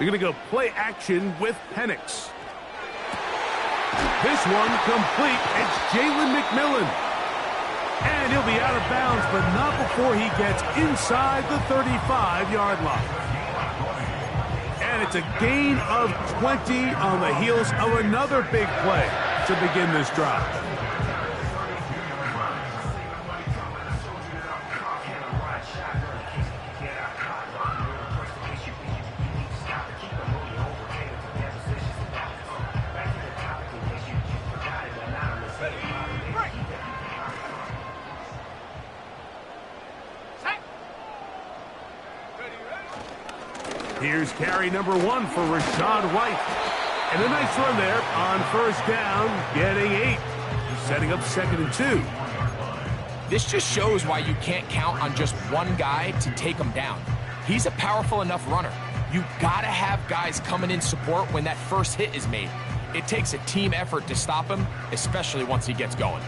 They're going to go play action with Penix. This one complete. It's Jalen McMillan. And he'll be out of bounds, but not before he gets inside the 35-yard line. And it's a gain of 20 on the heels of another big play to begin this drive. Here's carry number 1 for Rachaad White. And a nice run there on first down, getting 8. Setting up 2nd and 2. This just shows why you can't count on just one guy to take him down. He's a powerful enough runner. You gotta have guys coming in support when that first hit is made. It takes a team effort to stop him, especially once he gets going.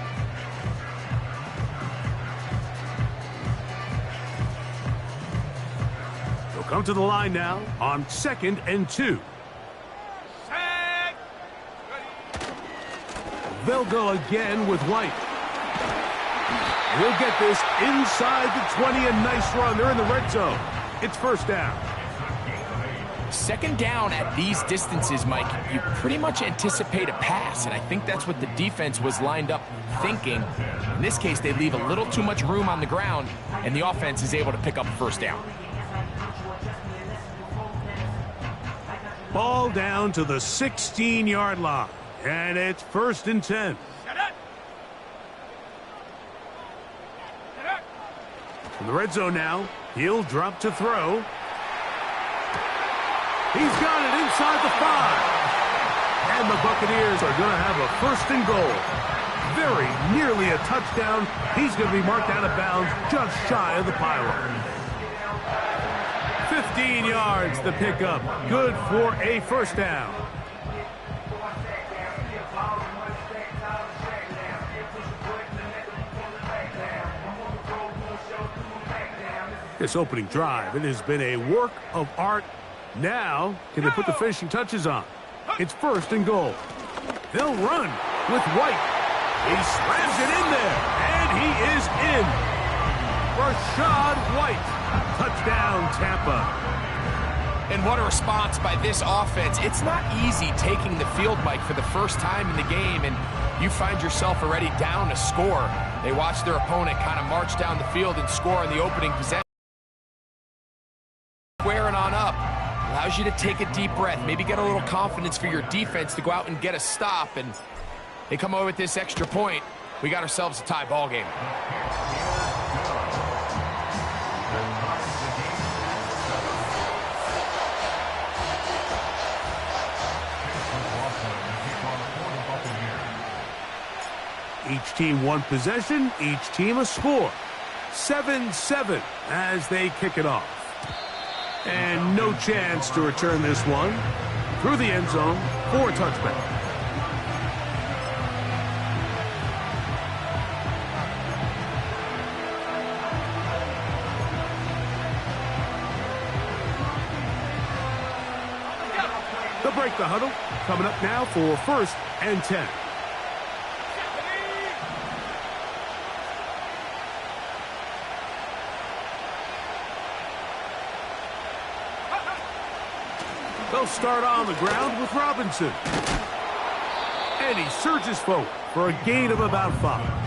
Come to the line now on 2nd and 2. They'll go again with White. He'll get this inside the 20. A nice run. They're in the red zone. It's first down. 2nd down at these distances, Mike, you pretty much anticipate a pass, and I think that's what the defense was lined up thinking. In this case, they leave a little too much room on the ground, and the offense is able to pick up first down. Ball down to the 16-yard line, and it's 1st and 10. In the red zone now, he'll drop to throw. He's got it inside the 5. And the Buccaneers are going to have a 1st and goal. Very nearly a touchdown. He's going to be marked out of bounds just shy of the pylon. 15 yards the pickup. Good for a first down. This opening drive, it has been a work of art. Now, can they put the finishing touches on? It's 1st and goal. They'll run with White. He slams it in there, and he is in. Rachaad White. Touchdown, Tampa. And what a response by this offense. It's not easy taking the field, Mike, for the first time in the game, and you find yourself already down to score. They watch their opponent kind of march down the field and score in the opening possession. Squaring on up. Allows you to take a deep breath, maybe get a little confidence for your defense to go out and get a stop, and they come away with this extra point. We got ourselves a tie ball game. Each team one possession, each team a score. 7-7 as they kick it off. And no chance to return this one through the end zone for a touchback. They'll break the huddle. Coming up now for 1st and 10. They'll start on the ground with Robinson. And he surges forward for a gain of about 5.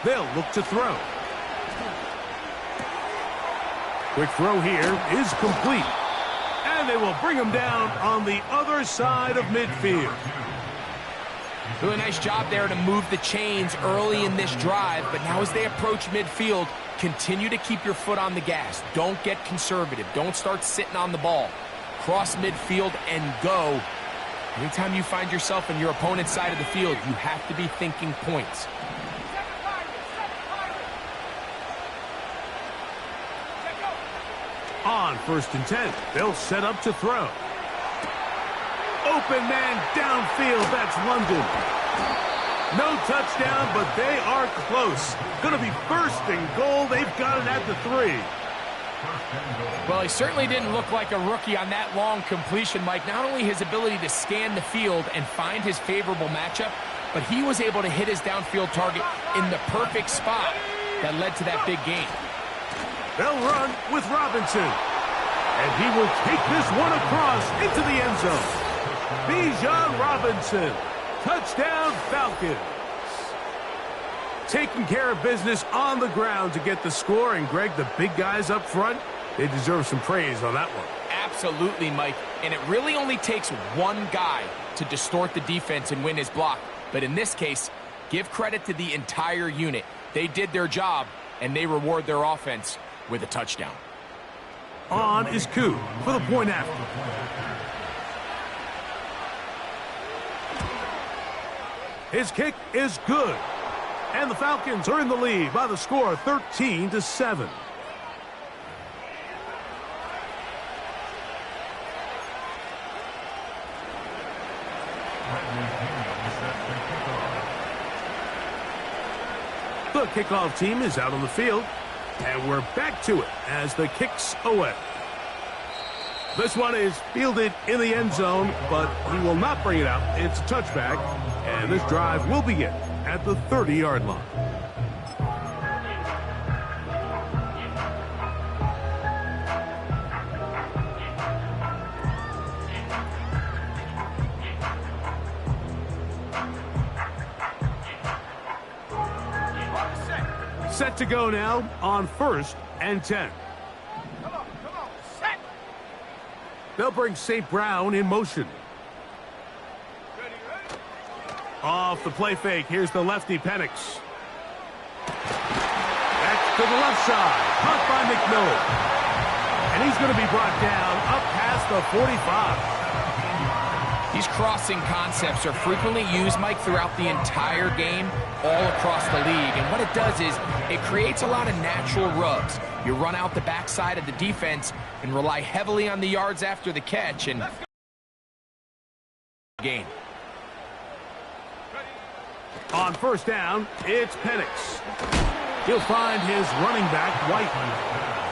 They'll look to throw. Quick throw here is complete. And they will bring him down on the other side of midfield. Really nice job there to move the chains early in this drive, but now as they approach midfield, continue to keep your foot on the gas. Don't get conservative. Don't start sitting on the ball. Cross midfield and go. Anytime you find yourself in your opponent's side of the field, you have to be thinking points. On 1st and 10, they'll set up to throw. Open man downfield, that's London. No touchdown, but they are close. Going to be 1st and goal. They've got it at the 3. Well, he certainly didn't look like a rookie on that long completion, Mike. Not only his ability to scan the field and find his favorable matchup, but he was able to hit his downfield target in the perfect spot that led to that big gain. They'll run with Robinson. And he will take this one across into the end zone. Bijan Robinson. Touchdown, Falcons. Taking care of business on the ground to get the score. And, Greg, the big guys up front, they deserve some praise on that one. Absolutely, Mike. And it really only takes one guy to distort the defense and win his block. But in this case, give credit to the entire unit. They did their job, and they reward their offense with a touchdown. On is Koo for the point after. His kick is good. And the Falcons are in the lead by the score of 13-7. The kickoff team is out on the field. And we're back to it as the kick's away. This one is fielded in the end zone, but he will not bring it out. It's a touchback, and this drive will begin at the 30-yard line. Set to go now on 1st and 10. Come on, set. They'll bring St. Brown in motion. Ready. Off the play fake, here's the lefty Penix. Back to the left side, caught by McMillan. And he's going to be brought down up past the 45. These crossing concepts are frequently used, Mike, throughout the entire game, all across the league. And what it does is it creates a lot of natural rubs. You run out the backside of the defense and rely heavily on the yards after the catch and gain. On 1st down, it's Penix. He'll find his running back, White.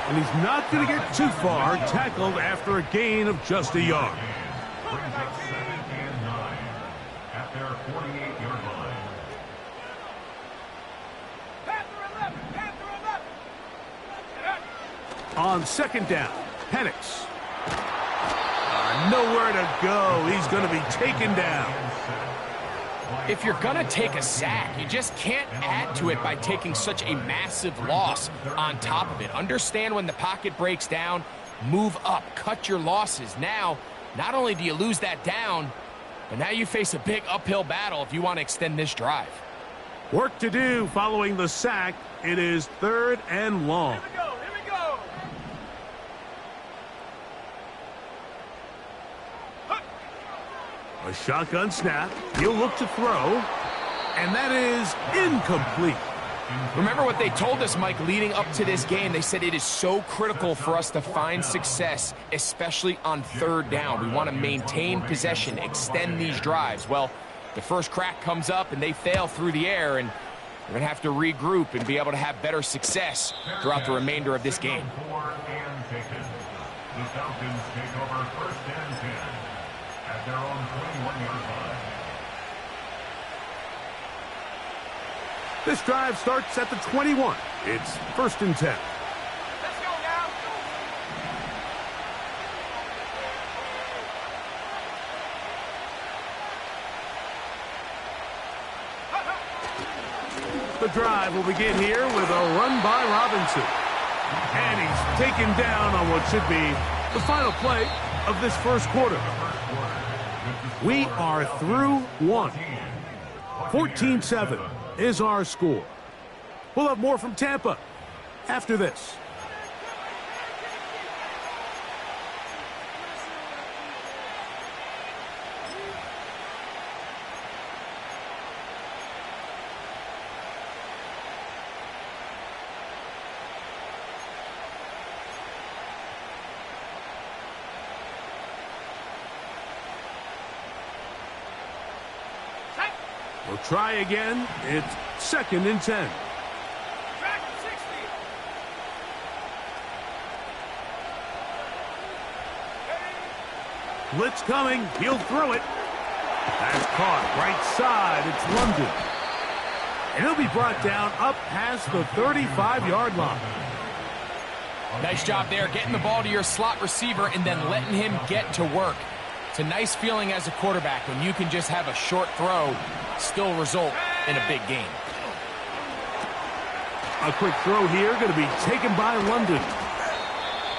And he's not going to get too far, tackled after a gain of just a yard. At their 48-yard line. On 2nd down, Penix. Nowhere to go. He's going to be taken down. If you're going to take a sack, you just can't add to it by taking such a massive loss on top of it. Understand when the pocket breaks down, move up, cut your losses. Now, not only do you lose that down, but now you face a big uphill battle if you want to extend this drive. Work to do following the sack. It is 3rd and long. Here we go. A shotgun snap. He'll look to throw. And that is incomplete. Remember what they told us, Mike, leading up to this game. They said it is so critical for us to find success, especially on 3rd down. We want to maintain possession, extend these drives. Well, the first crack comes up and they fail through the air, and we're going to have to regroup and be able to have better success throughout the remainder of this game. The Falcons take over 1st and 10 at their own 21-yard line. This drive starts at the 21. It's 1st and 10. Let's go now. The drive will begin here with a run by Robinson. And he's taken down on what should be the final play of this first quarter. We are through one. 14-7 is our score. We'll have more from Tampa after this. We'll try again. It's 2nd and 10. Track 60. Blitz coming. He'll throw it. That's caught right side. It's London. And he'll be brought down up past the 35-yard line. Nice job there, getting the ball to your slot receiver and then letting him get to work. It's a nice feeling as a quarterback when you can just have a short throw still result in a big game. A quick throw here going to be taken by London.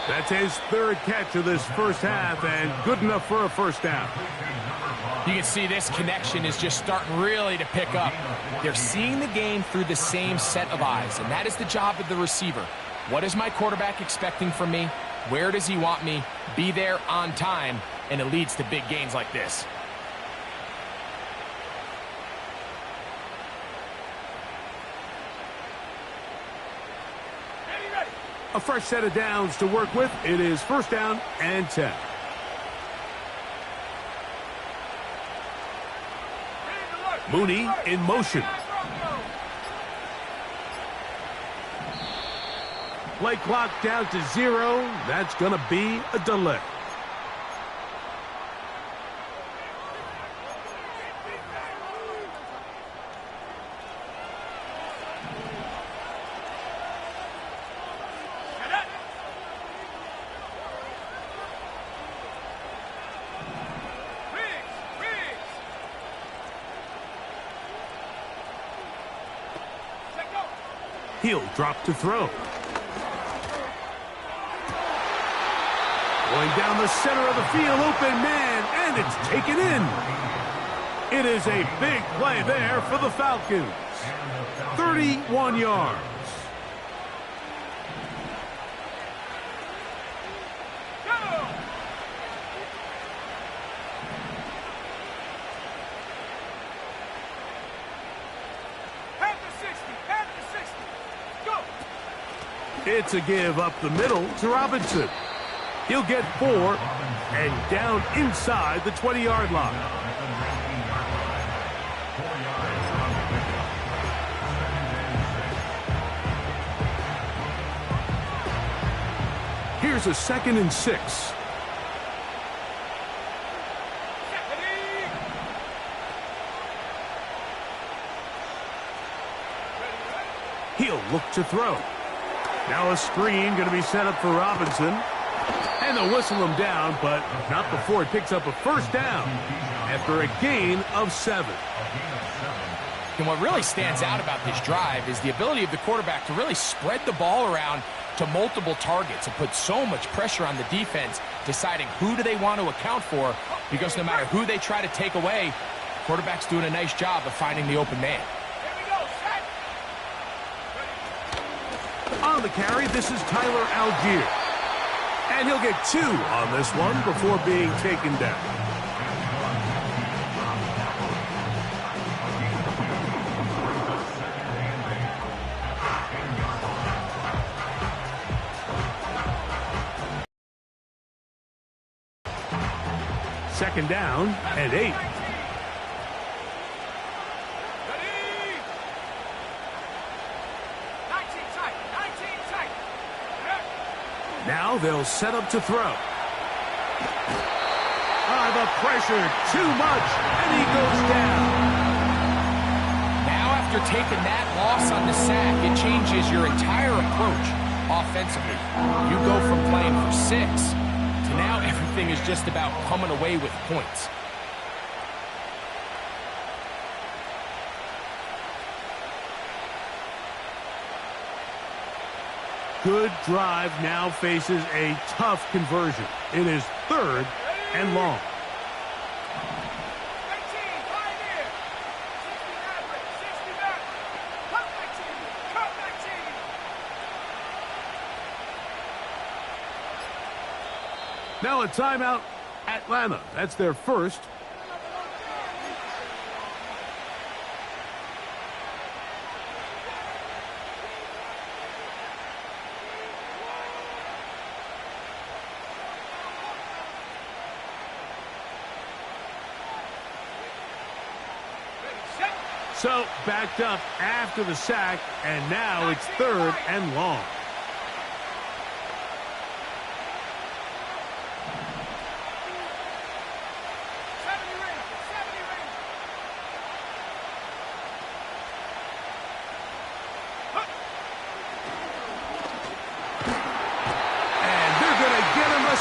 That's his 3rd catch of this first half and good enough for a first down. You can see this connection is just starting really to pick up. They're seeing the game through the same set of eyes, and that is the job of the receiver. What is my quarterback expecting from me? Where does he want me? Be there on time, and it leads to big gains like this. A fresh set of downs to work with. It is 1st down and 10. Mooney in motion. Play clock down to 0. That's going to be a delay. He'll drop to throw. Going down the center of the field, open man, and it's taken in. It is a big play there for the Falcons. 31 yards. It's a give up the middle to Robinson. He'll get 4 and down inside the 20-yard line. Here's a 2nd and 6. He'll look to throw. Now a screen going to be set up for Robinson. And they'll whistle him down, but not before he picks up a first down after a gain of 7. And what really stands out about this drive is the ability of the quarterback to really spread the ball around to multiple targets and put so much pressure on the defense, deciding who do they want to account for, because no matter who they try to take away, the quarterback's doing a nice job of finding the open man. On the carry, this is Tyler Algier. And he'll get 2 on this one before being taken down. Second down and 8. Now they'll set up to throw. The pressure, too much, and he goes down. Now after taking that loss on the sack, it changes your entire approach offensively. You go from playing for 6 to now everything is just about coming away with points. Good drive now faces a tough conversion. It is 3rd and long. Now a timeout, Atlanta. That's their first. So, backed up after the sack, and now it's 3rd and long.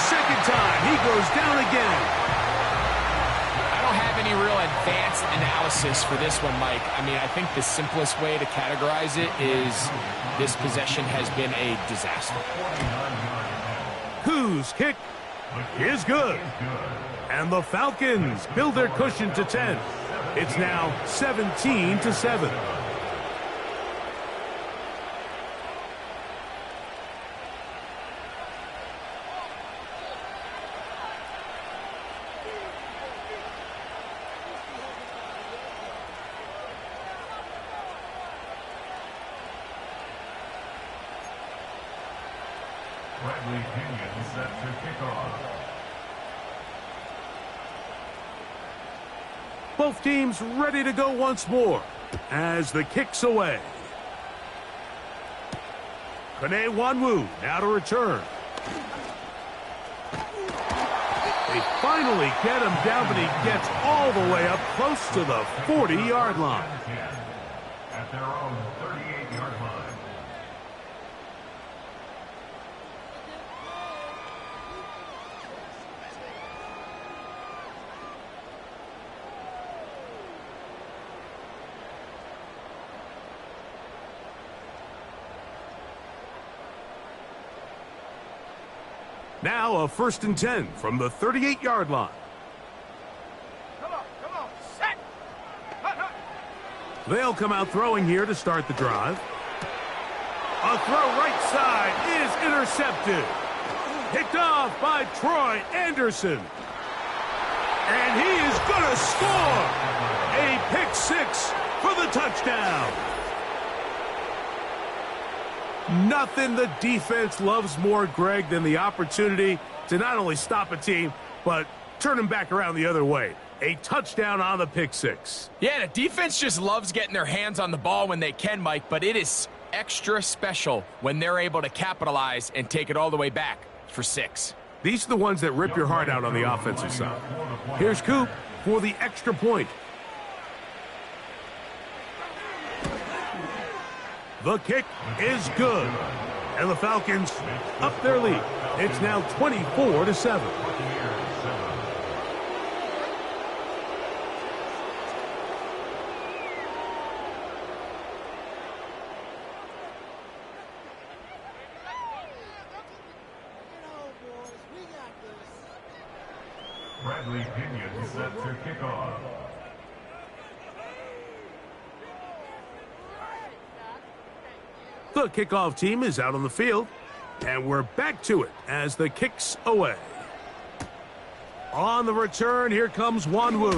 Second time, he goes down again. I don't have any real advanced analysis for this one, Mike. I mean, I think the simplest way to categorize it is this possession has been a disaster. Whose kick is good. And the Falcons build their cushion to 10. It's now 17-7. Set to kick off. Both teams ready to go once more as the kick's away. Kone Wanwu now to return. They finally get him down, but he gets all the way up close to the 40-yard line. At their own 38-yard line. Now a 1st and 10 from the 38-yard line. Come on, set. They'll come out throwing here to start the drive. A throw right side is intercepted. Picked off by Troy Anderson. And he is going to score. A pick 6 for the touchdown. Nothing the defense loves more, Greg, than the opportunity to not only stop a team, but turn them back around the other way. A touchdown on the pick 6. Yeah, the defense just loves getting their hands on the ball when they can, Mike, but it is extra special when they're able to capitalize and take it all the way back for 6. These are the ones that rip your heart out on the offensive side. Here's Coop for the extra point. The kick is good. And the Falcons up their lead. It's now 24-7. Bradley Pinion set to kick off. The kickoff team is out on the field, and we're back to it as the kick's away. On the return, here comes Wanwu.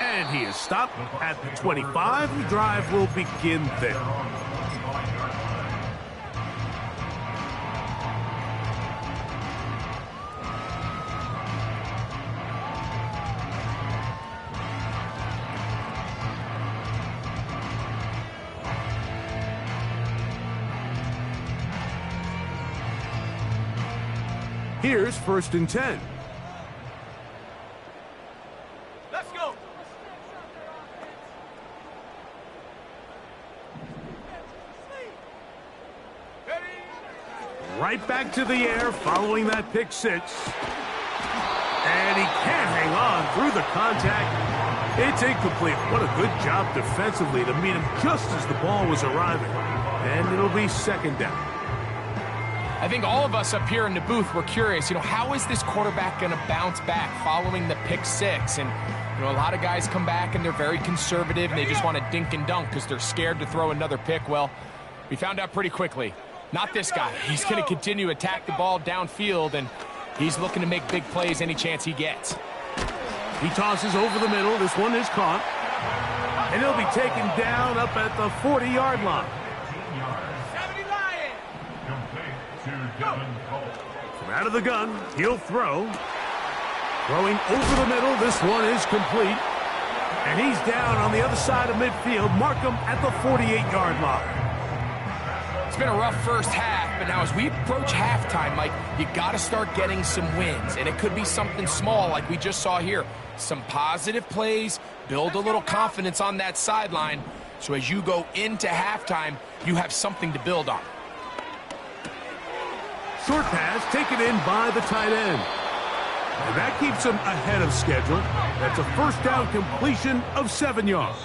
And he is stopped at the 25. The drive will begin there. Here's 1st and 10. Let's go. Right back to the air following that pick 6. And he can't hang on through the contact. It's incomplete. What a good job defensively to meet him just as the ball was arriving. And it'll be 2nd down. I think all of us up here in the booth were curious, how is this quarterback going to bounce back following the pick 6? And, a lot of guys come back and they're very conservative and they just want to dink and dunk because they're scared to throw another pick. Well, we found out pretty quickly. Not this guy. He's going to continue to attack the ball downfield, and he's looking to make big plays any chance he gets. He tosses over the middle. This one is caught. And he'll be taken down up at the 40-yard line. From out of the gun, he'll throw. Throwing over the middle, this one is complete. And he's down on the other side of midfield. Mark him at the 48-yard line. It's been a rough first half, but now as we approach halftime, Mike, you got to start getting some wins. And it could be something small like we just saw here. Some positive plays, build a little confidence on that sideline. So as you go into halftime, you have something to build on. Short pass taken in by the tight end. And that keeps him ahead of schedule. That's a first down completion of 7 yards.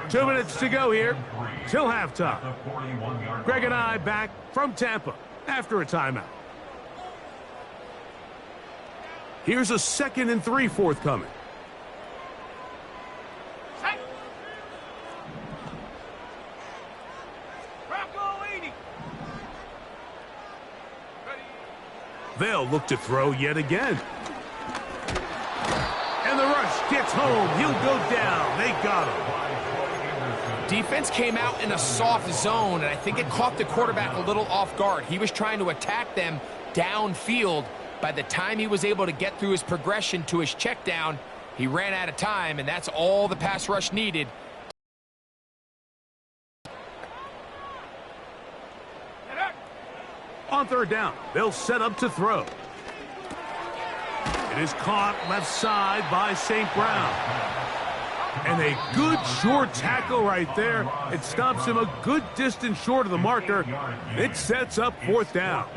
2 minutes to go here till halftime. Greg and I back from Tampa after a timeout. Here's a 2nd and 3 forthcoming. They'll look to throw yet again. And the rush gets home. He'll go down. They got him. Defense came out in a soft zone, and I think it caught the quarterback a little off guard. He was trying to attack them downfield. By the time he was able to get through his progression to his check down, he ran out of time, and that's all the pass rush needed. On 3rd down, they'll set up to throw. It is caught left side by St. Brown. And a good short tackle right there. It stops him a good distance short of the marker. It sets up 4th down.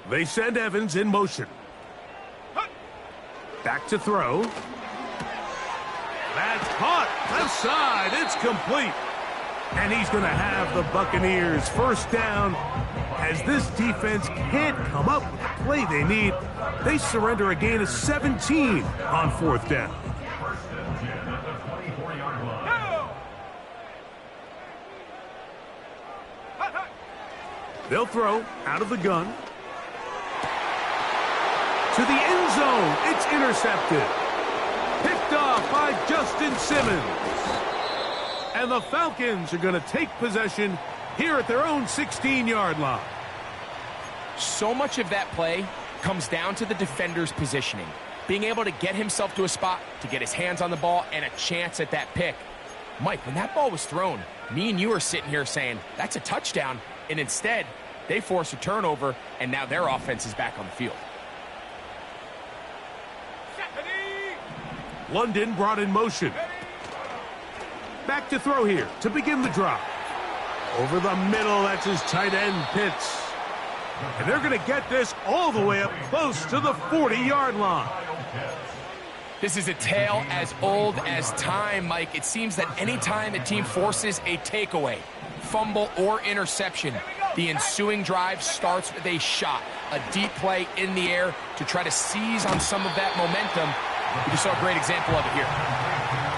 They send Evans in motion. Back to throw. That's caught. Left side. It's complete. And he's going to have the Buccaneers first down. As this defense can't come up with the play they need, they surrender a gain of 17 on 4th down. They'll throw out of the gun. To the end zone. It's intercepted. Picked off by Justin Simmons. And the Falcons are going to take possession here at their own 16-yard line. So much of that play comes down to the defender's positioning. Being able to get himself to a spot, to get his hands on the ball, and a chance at that pick. Mike, when that ball was thrown, me and you are sitting here saying, that's a touchdown. And instead, they force a turnover, and now their offense is back on the field. London brought in motion. Back to throw here to begin the drive. Over the middle, that's his tight end, Pitts. And they're going to get this all the way up close to the 40-yard line. This is a tale as old as time, Mike. It seems that any time a team forces a takeaway, fumble, or interception, the ensuing drive starts with a shot, a deep play in the air to try to seize on some of that momentum. You saw a great example of it here.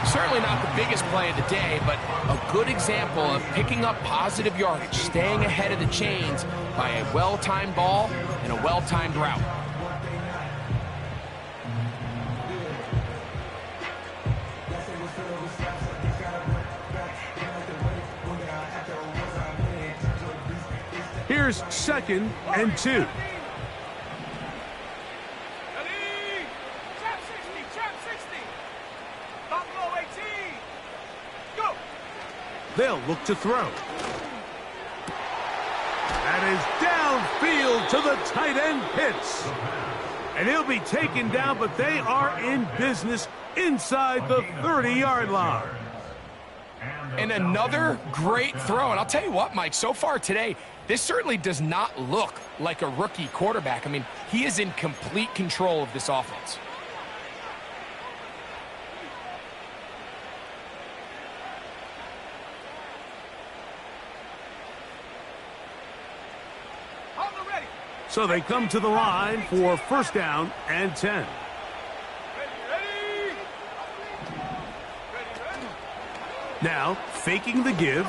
Certainly not the biggest play of the day, but a good example of picking up positive yardage, staying ahead of the chains by a well-timed ball and a well-timed route. Here's 2nd and 2. They'll look to throw. That is downfield to the tight end, Pitts. And he'll be taken down, but they are in business inside the 30-yard line. And another great throw. And I'll tell you what, Mike, so far today, this certainly does not look like a rookie quarterback. I mean, he is in complete control of this offense. So they come to the line for first down and 10. Now, faking the give.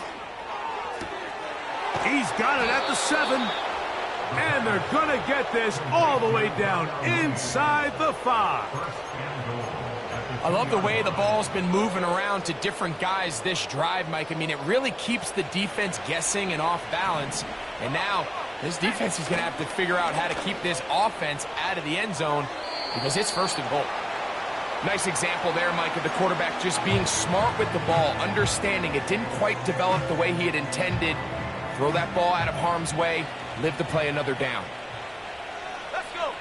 He's got it at the 7. And they're going to get this all the way down inside the 5. I love the way the ball's been moving around to different guys this drive, Mike. I mean, it really keeps the defense guessing and off balance. And now, this defense is going to have to figure out how to keep this offense out of the end zone because it's 1st and goal. Nice example there, Mike, of the quarterback just being smart with the ball, understanding it didn't quite develop the way he had intended. Throw that ball out of harm's way, live to play another down. Let's go.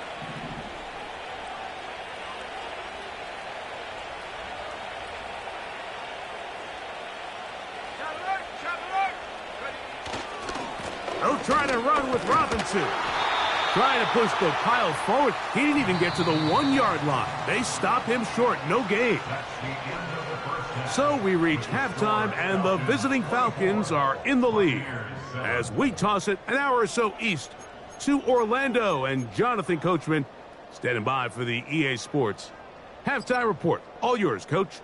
They'll try to run with Robinson. Trying to push the pile forward. He didn't even get to the 1-yard line. They stop him short. No gain. So we reach halftime, and the visiting Falcons are in the lead as we toss it an hour or so east to Orlando. And Jonathan Coachman standing by for the EA Sports halftime report. All yours, Coach.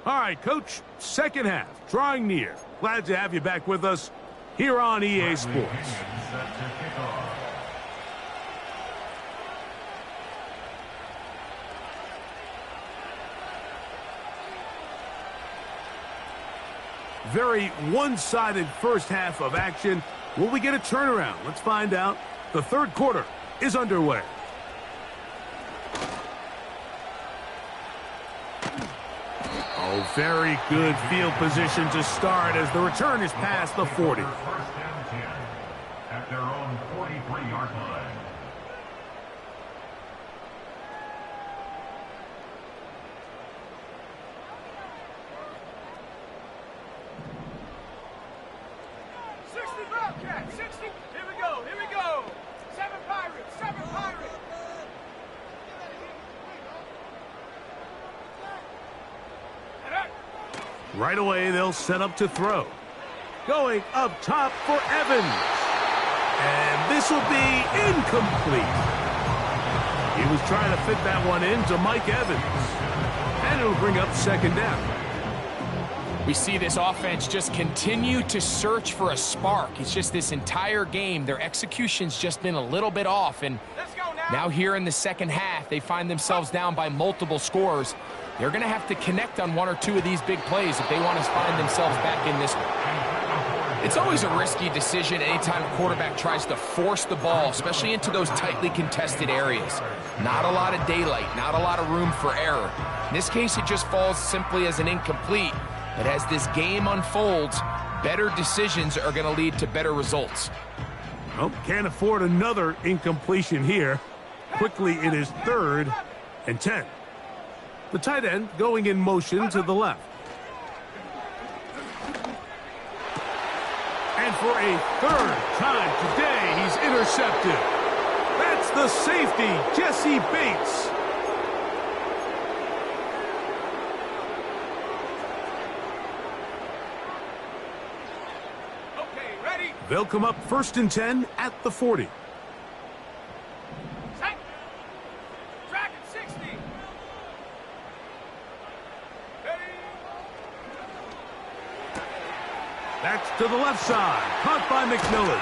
All right, Coach, second half, drawing near. Glad to have you back with us here on EA Sports. Very one-sided first half of action. Will we get a turnaround? Let's find out. The third quarter is underway. Oh, very good field position to start as the return is past the 40. 1st and 10 at their own 43-yard line. Wildcat, 60. Here we go, here we go. 7 Pirates, 7 Pirates. Right away, they'll set up to throw. Going up top for Evans. And this will be incomplete. He was trying to fit that one into Mike Evans. And it'll bring up 2nd down. We see this offense just continue to search for a spark. It's just this entire game, their execution's just been a little bit off. And now here in the second half, they find themselves down by multiple scores. They're going to have to connect on 1 or 2 of these big plays if they want to find themselves back in this one. It's always a risky decision anytime a quarterback tries to force the ball, especially into those tightly contested areas. Not a lot of daylight, not a lot of room for error. In this case, it just falls simply as an incomplete. But as this game unfolds, better decisions are going to lead to better results. Well, can't afford another incompletion here. Quickly, it is 3rd and 10. The tight end going in motion to the left. And for a 3rd time today, he's intercepted. That's the safety, Jesse Bates. They'll come up 1st and 10 at the 40. Dragon 60. That's to the left side. Caught by McMillan.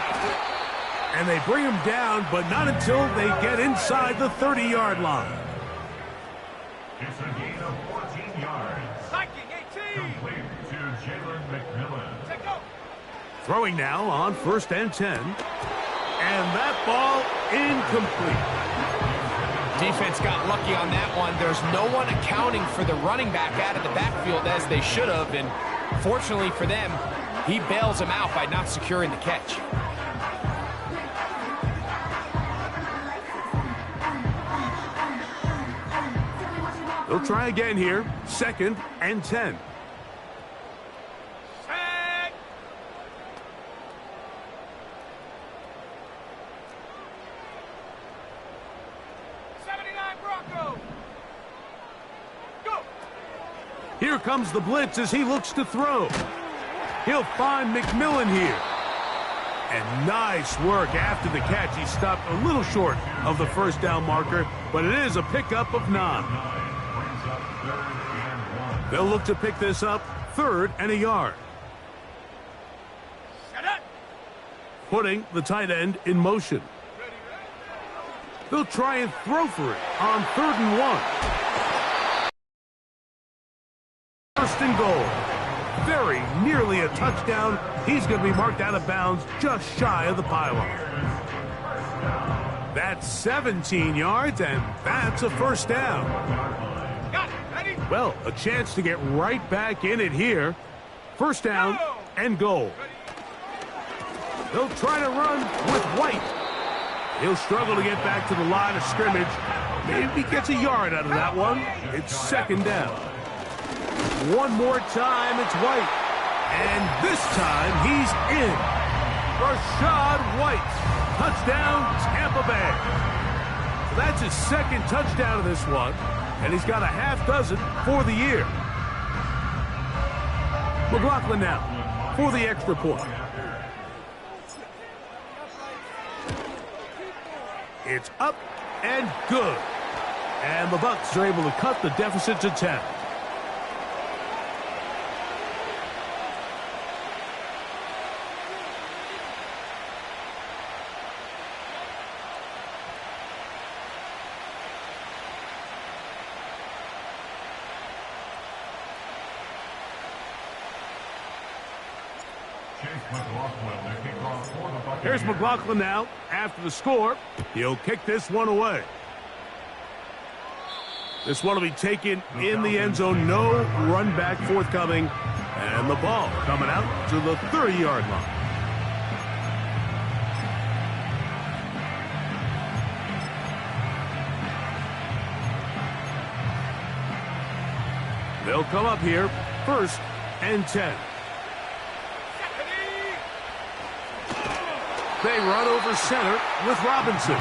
And they bring him down, but not until they get inside the 30-yard line. It's a gain of 14 yards. Viking 18. Complete to Jalen McMillan. Take go. Throwing now on 1st and 10. And that ball incomplete. Defense got lucky on that one. There's no one accounting for the running back out of the backfield as they should have. And fortunately for them, he bails him out by not securing the catch. They'll try again here. 2nd and 10. Here comes the blitz as he looks to throw. He'll find McMillan here. And nice work after the catch. He stopped a little short of the first down marker, but it is a pickup of 9. They'll look to pick this up 3rd and a yard. Putting the tight end in motion. They'll try and throw for it on 3rd and 1. 1st and goal. Very nearly a touchdown. He's going to be marked out of bounds just shy of the pylon. That's 17 yards, and that's a 1st down. Well, a chance to get right back in it here. 1st down and goal. They'll try to run with White. He'll struggle to get back to the line of scrimmage. Maybe gets a yard out of that one. It's 2nd down. One more time, it's White. And this time, he's in. Rashad White. Touchdown, Tampa Bay. So that's his 2nd touchdown of this one. And he's got a half dozen for the year. McLaughlin now for the extra point. It's up and good. And the Bucs are able to cut the deficit to 10. Here's McLaughlin now. After the score, he'll kick this one away. This one will be taken in the end zone. No run back forthcoming. And the ball coming out to the 30-yard line. They'll come up here, 1st and 10. They run over center with Robinson.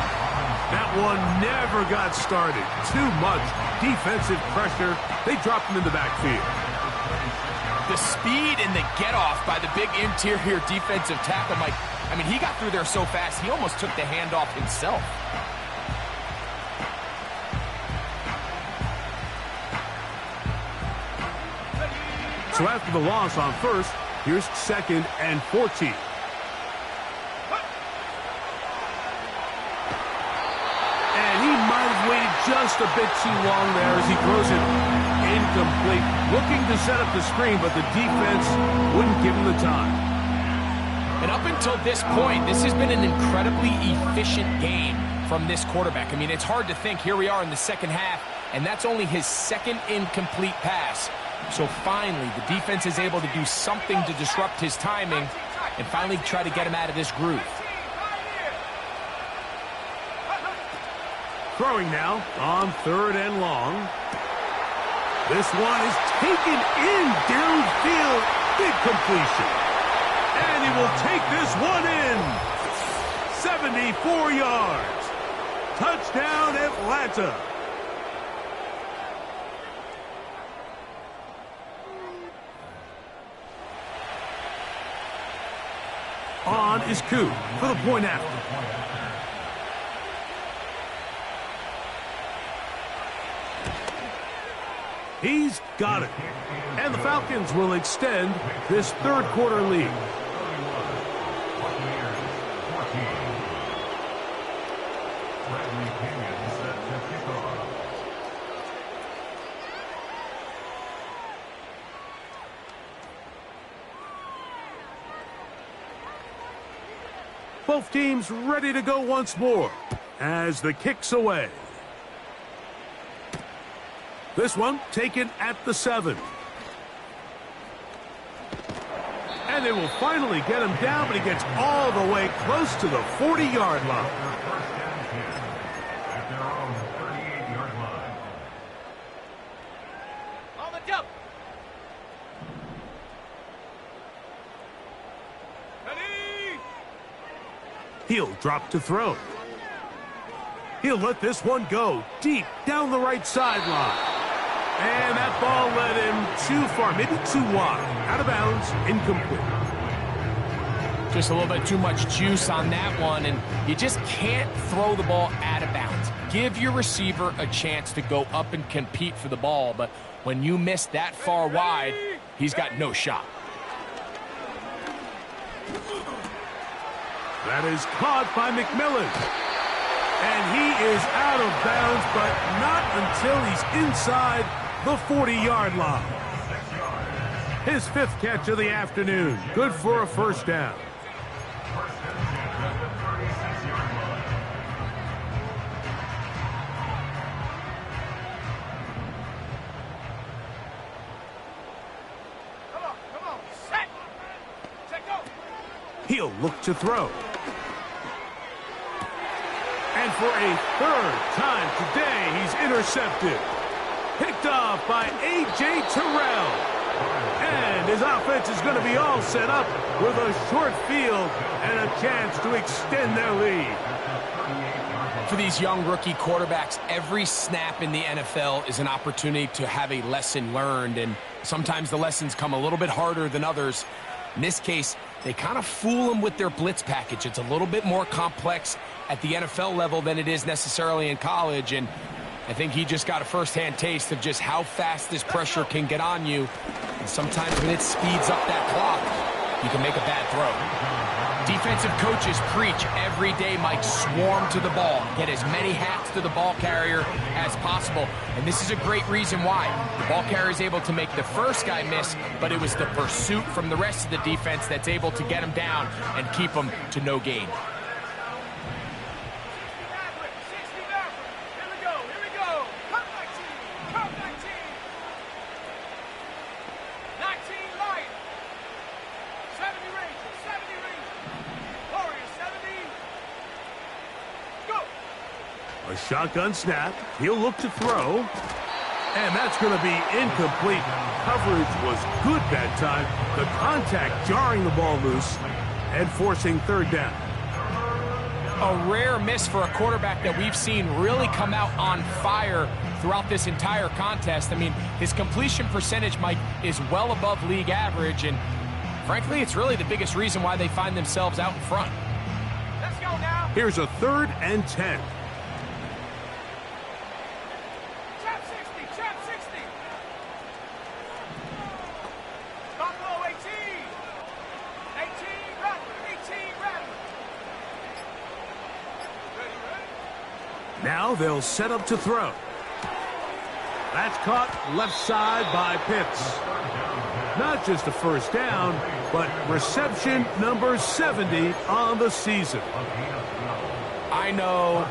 That one never got started. Too much defensive pressure. They dropped him in the backfield. The speed and the get-off by the big interior defensive tackle, Mike. I mean, he got through there so fast, he almost took the handoff himself. So after the loss on 1st, here's 2nd and 14. Just a bit too long there as he throws it incomplete. Looking to set up the screen, but the defense wouldn't give him the time. And up until this point, this has been an incredibly efficient game from this quarterback. I mean, it's hard to think. Here we are in the 2nd half, and that's only his 2nd incomplete pass. So finally, the defense is able to do something to disrupt his timing and finally try to get him out of this groove. Throwing now on 3rd and long. This one is taken in downfield. Big completion. And he will take this one in. 74 yards. Touchdown, Atlanta. On is Koo for the point after. He's got it. And the Falcons will extend this 3rd quarter lead. Both teams ready to go once more as the kick's away. This one taken at the 7. And they will finally get him down, but he gets all the way close to the 40-yard line. At their own 38-yard line. On the jump. Ready. He'll drop to throw. He'll let this one go deep down the right sideline. And that ball led him too far, maybe too wide. Out of bounds, incomplete. Just a little bit too much juice on that one, and you just can't throw the ball out of bounds. Give your receiver a chance to go up and compete for the ball, but when you miss that far wide, he's got no shot. That is caught by McMillan. And he is out of bounds, but not until he's inside the 40-yard line. His 5th catch of the afternoon. Good for a first down. Come on, set. Check go. He'll look to throw. And for a 3rd time today, he's intercepted. Picked off by A.J. Terrell. And his offense is going to be all set up with a short field and a chance to extend their lead. For these young rookie quarterbacks, every snap in the NFL is an opportunity to have a lesson learned, and sometimes the lessons come a little bit harder than others. In this case, they kind of fool them with their blitz package. It's a little bit more complex at the NFL level than it is necessarily in college, and I think he just got a first-hand taste of just how fast this pressure can get on you. And sometimes when it speeds up that clock, you can make a bad throw. Defensive coaches preach every day, Mike, swarm to the ball. Get as many hats to the ball carrier as possible. And this is a great reason why. The ball carrier is able to make the first guy miss, but it was the pursuit from the rest of the defense that's able to get him down and keep him to no gain. A shotgun snap. He'll look to throw. And that's going to be incomplete. Coverage was good that time. The contact jarring the ball loose and forcing 3rd down. A rare miss for a quarterback that we've seen really come out on fire throughout this entire contest. I mean, his completion percentage, Mike, is well above league average, and frankly, it's really the biggest reason why they find themselves out in front. Let's go now. Here's a 3rd and 10. Trap 60. Buffalo 18. 18 Rattler. Ready. Now they'll set up to throw. That's caught left side by Pitts. Not just a first down, but reception number 70 on the season. I know,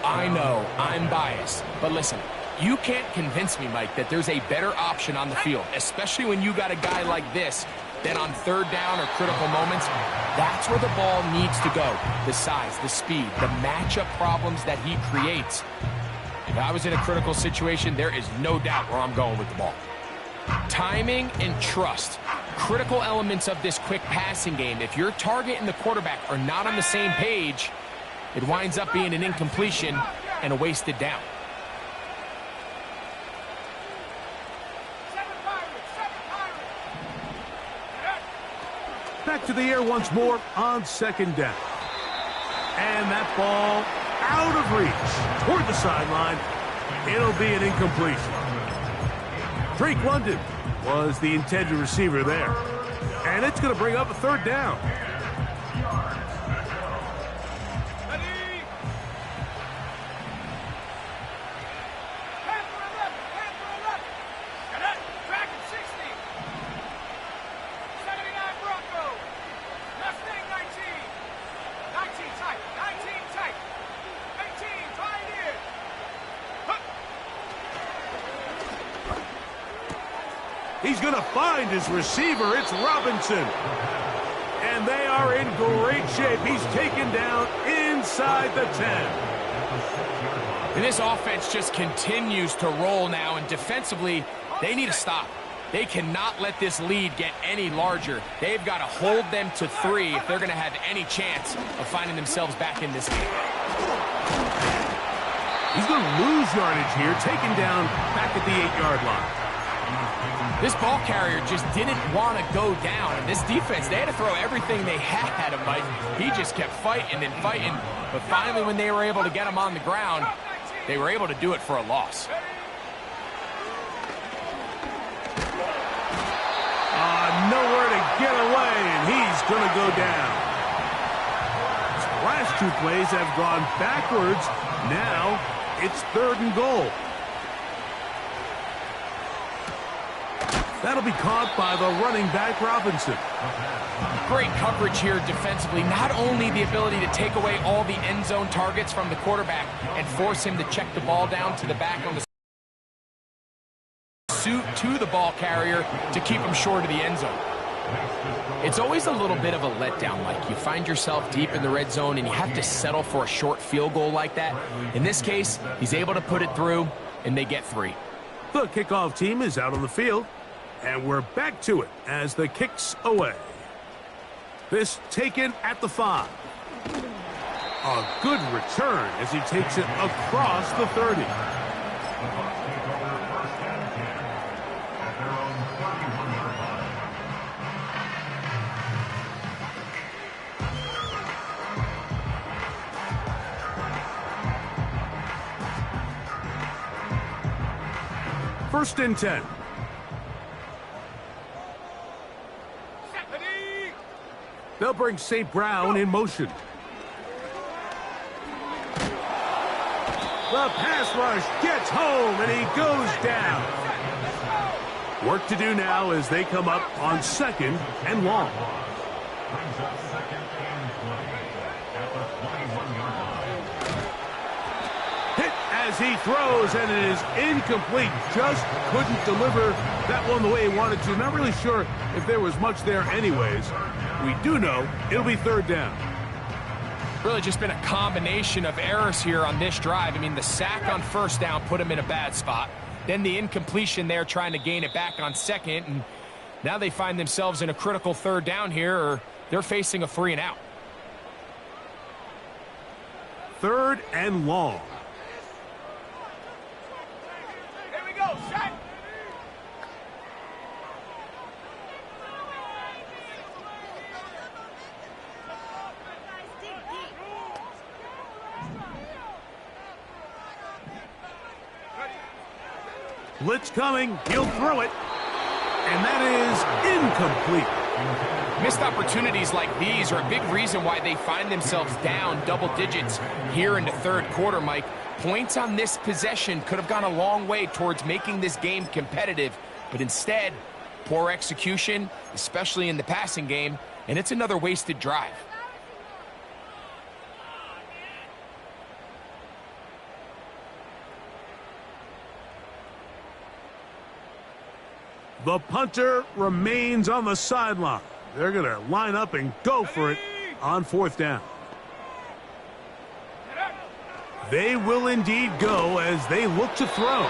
I'm biased. But listen, you can't convince me, Mike, that there's a better option on the field, especially when you got a guy like this, that on 3rd down or critical moments, that's where the ball needs to go. The size, the speed, the matchup problems that he creates. If I was in a critical situation, there is no doubt where I'm going with the ball. Timing and trust, critical elements of this quick passing game. If your target and the quarterback are not on the same page, it winds up being an incompletion and a wasted down. Back to the air once more on 2nd down. And that ball out of reach toward the sideline. It'll be an incompletion. Drake London was the intended receiver there. And it's going to bring up a 3rd down. He's going to find his receiver. It's Robinson. And they are in great shape. He's taken down inside the 10. And this offense just continues to roll now, and defensively, they need to stop. They cannot let this lead get any larger. They've got to hold them to 3 if they're going to have any chance of finding themselves back in this game. He's going to lose yardage here, taken down back at the 8-yard line. This ball carrier just didn't want to go down. And this defense, they had to throw everything they had at him, Mike. He just kept fighting and fighting. But finally, when they were able to get him on the ground, they were able to do it for a loss. Nowhere to get away, and he's going to go down. The last two plays have gone backwards. Now it's 3rd and goal. That'll be caught by the running back, Robinson. Great coverage here defensively. Not only the ability to take away all the end zone targets from the quarterback and force him to check the ball down to the back on the suit to the ball carrier to keep him short of the end zone. It's always a little bit of a letdown, Mike. You find yourself deep in the red zone and you have to settle for a short field goal like that. In this case, he's able to put it through, and they get 3. The kickoff team is out on the field, and we're back to it as the kick's away. This taken at the 5. A good return as he takes it across the 30. First and 10. They'll bring St. Brown in motion. The pass rush gets home, and he goes down. Work to do now as they come up on 2nd and long. Hit as he throws, and it is incomplete. Just couldn't deliver that one the way he wanted to. Not really sure if there was much there anyways. We do know it'll be 3rd down. Really just been a combination of errors here on this drive. I mean, the sack on 1st down put him in a bad spot. Then the incompletion there trying to gain it back on 2nd. And now they find themselves in a critical 3rd down here, or they're facing a 3 and out. 3rd and long. Here we go, set. Blitz coming. He'll throw it. And that is incomplete. Missed opportunities like these are a big reason why they find themselves down double digits here in the 3rd quarter, Mike. Points on this possession could have gone a long way towards making this game competitive, but instead, poor execution, especially in the passing game, and it's another wasted drive. The punter remains on the sideline. They're going to line up and go for it on 4th down. They will indeed go as they look to throw.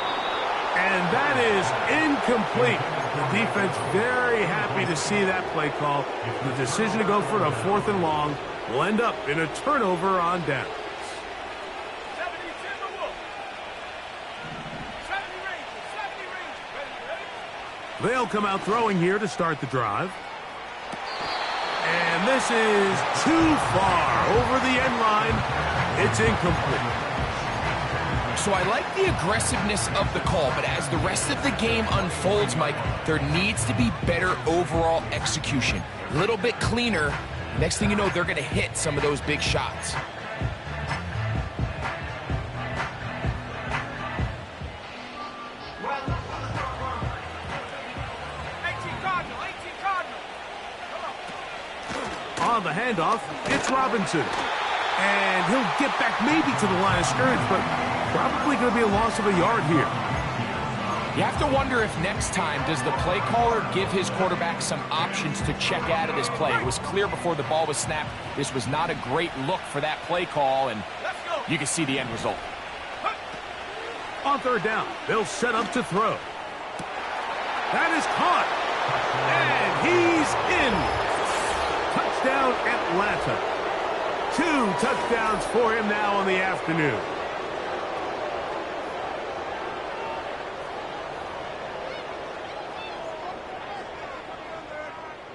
And that is incomplete. The defense very happy to see that play call. The decision to go for it on 4th and long will end up in a turnover on down. They'll come out throwing here to start the drive. And this is too far over the end line. It's incomplete. So I like the aggressiveness of the call, but as the rest of the game unfolds, Mike, there needs to be better overall execution. A little bit cleaner. Next thing you know, they're going to hit some of those big shots. On the handoff, it's Robinson. And he'll get back maybe to the line of scrimmage, but probably going to be a loss of a yard here. You have to wonder if next time, does the play caller give his quarterback some options to check out of this play? It was clear before the ball was snapped, this was not a great look for that play call, and you can see the end result. On 3rd down, they'll set up to throw. That is caught. And he's in. Touchdown, Atlanta. 2 touchdowns for him now in the afternoon.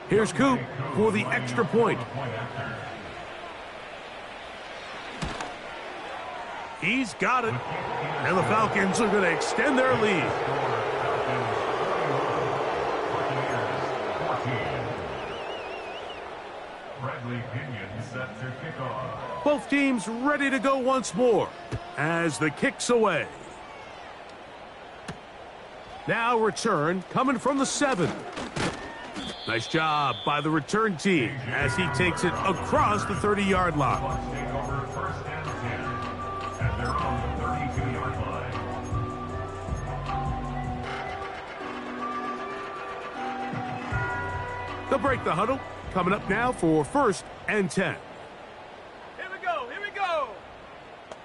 Here's Coop for the extra point. He's got it. And the Falcons are going to extend their lead. Both teams ready to go once more as the kick's away. Now return coming from the 7. Nice job by the return team as he takes it across the 30-yard line. They'll break the huddle. Coming up now for 1st and 10. Here we go, here we go.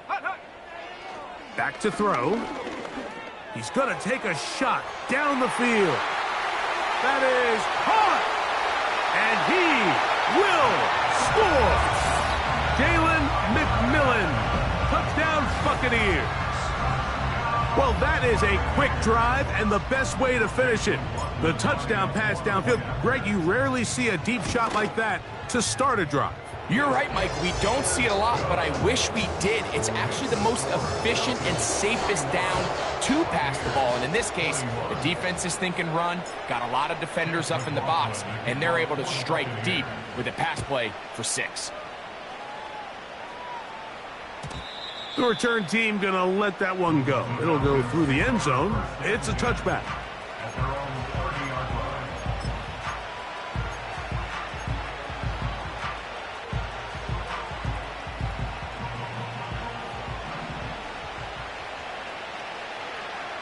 Hut, hut. Back to throw. He's going to take a shot down the field. That is caught. And he will score. Jalen McMillan. Touchdown Buccaneers. Well, that is a quick drive and the best way to finish it. The touchdown pass downfield. Greg, you rarely see a deep shot like that to start a drive. You're right, Mike. We don't see it a lot, but I wish we did. It's actually the most efficient and safest down to pass the ball. And in this case, the defense is thinking run, got a lot of defenders up in the box, and they're able to strike deep with a pass play for 6. The return team going to let that one go. It'll go through the end zone. It's a touchback.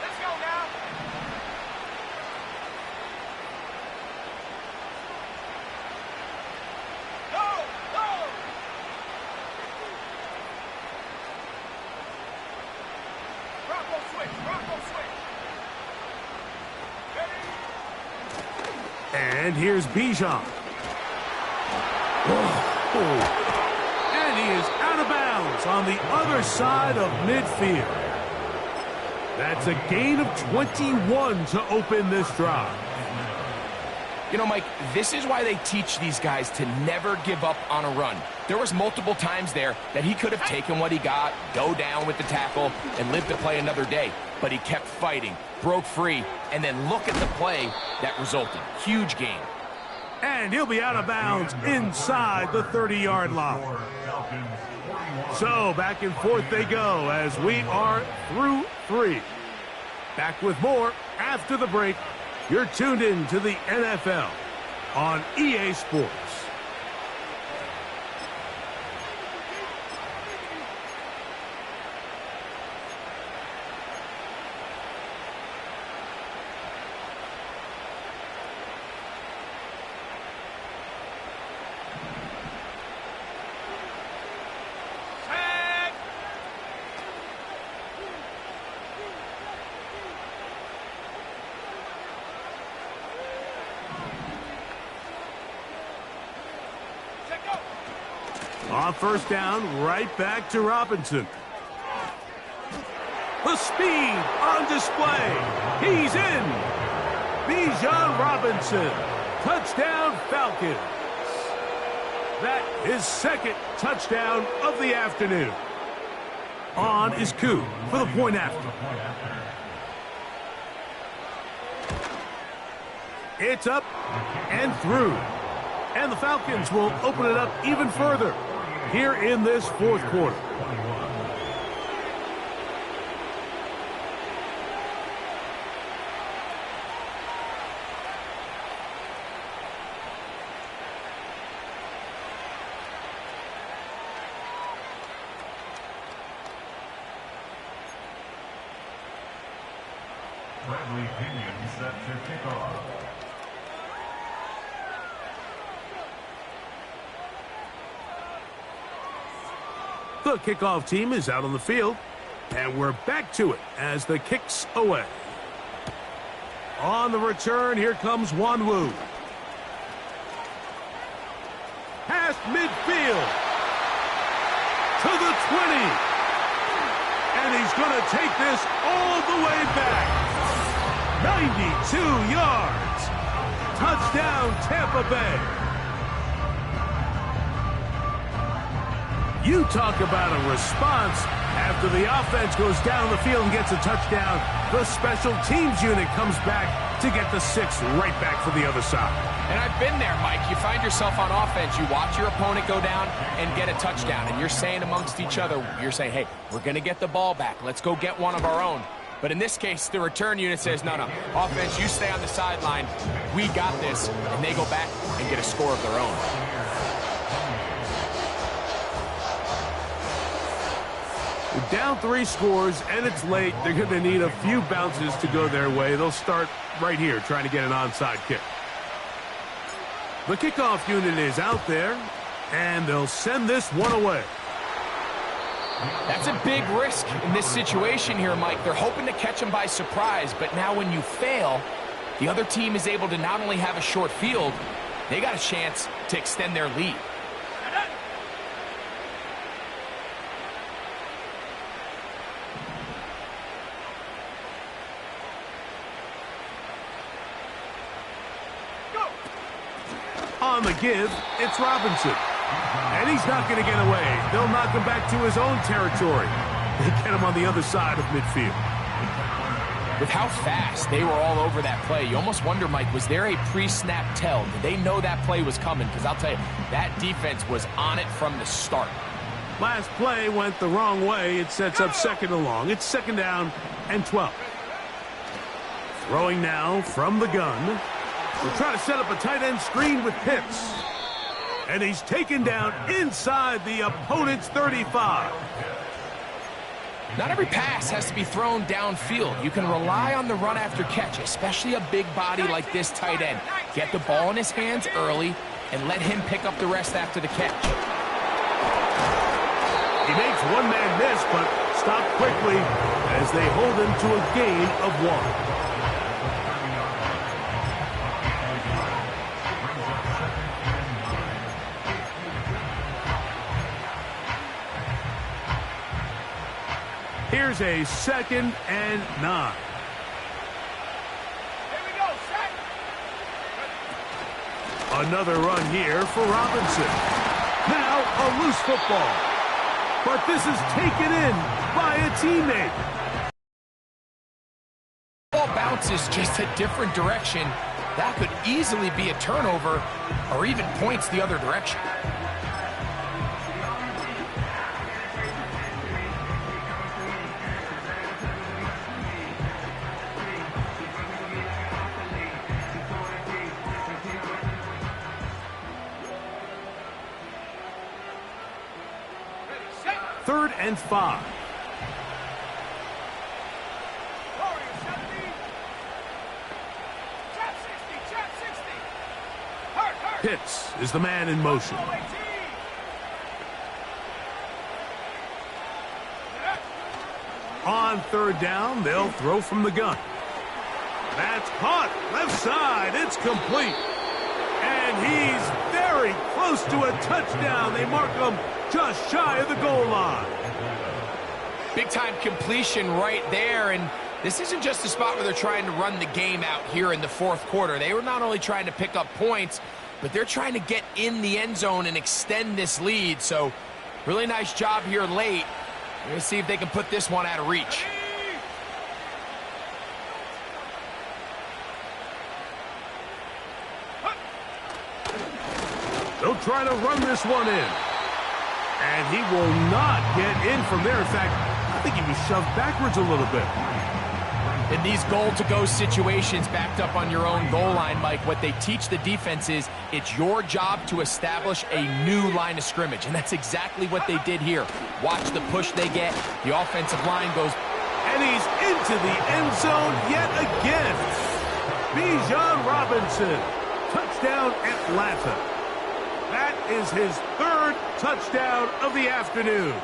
Let's go now. Go, go. Bronco switch, Bronco switch. Ready? And here's Bijan. And he is out of bounds on the other side of midfield. That's a gain of 21 to open this drive. You know, Mike, this is why they teach these guys to never give up on a run. There was multiple times there that he could have taken what he got, go down with the tackle, and live to play another day. But he kept fighting, broke free, and then look at the play that resulted. Huge gain. And he'll be out of bounds inside the 30-yard line. So back and forth they go as we are through 3. Back with more after the break. You're tuned in to the NFL on EA Sports. Tag. Check go. On 1st down, right back to Robinson. The speed on display. He's in. Bijan Robinson. Touchdown Falcons. That is 2nd touchdown of the afternoon. On is Coop for the point after. It's up and through. And the Falcons will open it up even further here in this 4th quarter. Bradley Pinion set to kick off. The kickoff team is out on the field, and we're back to it as the kick's away. On the return, here comes Wanwu. Past midfield to the 20. And he's going to take this all the way back. 92 yards. Touchdown, Tampa Bay. You talk about a response. After the offense goes down the field and gets a touchdown, the special teams unit comes back to get the 6 right back for the other side. And I've been there, Mike. You find yourself on offense, you watch your opponent go down and get a touchdown, and you're saying amongst each other, you're saying, hey, we're going to get the ball back. Let's go get one of our own. But in this case, the return unit says, no, offense, you stay on the sideline. We got this. And they go back and get a score of their own. We're down 3 scores, and it's late. They're going to need a few bounces to go their way. They'll start right here trying to get an onside kick. The kickoff unit is out there, and they'll send this one away. That's a big risk in this situation here, Mike. They're hoping to catch him by surprise, but now when you fail, the other team is able to not only have a short field, they got a chance to extend their lead. On the give, it's Robinson. And he's not going to get away. They'll knock him back to his own territory. They get him on the other side of midfield. With how fast they were all over that play, you almost wonder, Mike, was there a pre-snap tell? Did they know that play was coming? Because I'll tell you, that defense was on it from the start. Last play went the wrong way. It sets up 2nd and long. It's 2nd down and 12. Throwing now from the gun. We'll try to set up a tight end screen with Pitts. And he's taken down inside the opponent's 35. Not every pass has to be thrown downfield. You can rely on the run after catch, especially a big body like this tight end. Get the ball in his hands early and let him pick up the rest after the catch. He makes one man miss, but stopped quickly as they hold him to a gain of 1. Here's a 2nd and 9. Here we go, set. Another run here for Robinson. Now a loose football. But this is taken in by a teammate. Ball bounces just a different direction. That could easily be a turnover or even points the other direction. Set. 3rd and 5. Warriors, 70. Trap 60, trap 60. Hurt. Pitts is the man in motion. Ball 18. On 3rd down, they'll throw from the gun. That's caught. Left side. It's complete. And he's very close to a touchdown. They mark him just shy of the goal line. Big-time completion right there, and this isn't just a spot where they're trying to run the game out here in the 4th quarter. They were not only trying to pick up points, but they're trying to get in the end zone and extend this lead. So, really nice job here late. We're going to see if they can put this one out of reach. They'll try to run this one in. And he will not get in from there. In fact, I think he was shoved backwards a little bit. In these goal-to-go situations backed up on your own goal line, Mike, what they teach the defense is it's your job to establish a new line of scrimmage, and that's exactly what they did here. Watch the push they get. The offensive line goes. And he's into the end zone yet again. Bijan Robinson. Touchdown, Atlanta. That is his 3rd touchdown of the afternoon.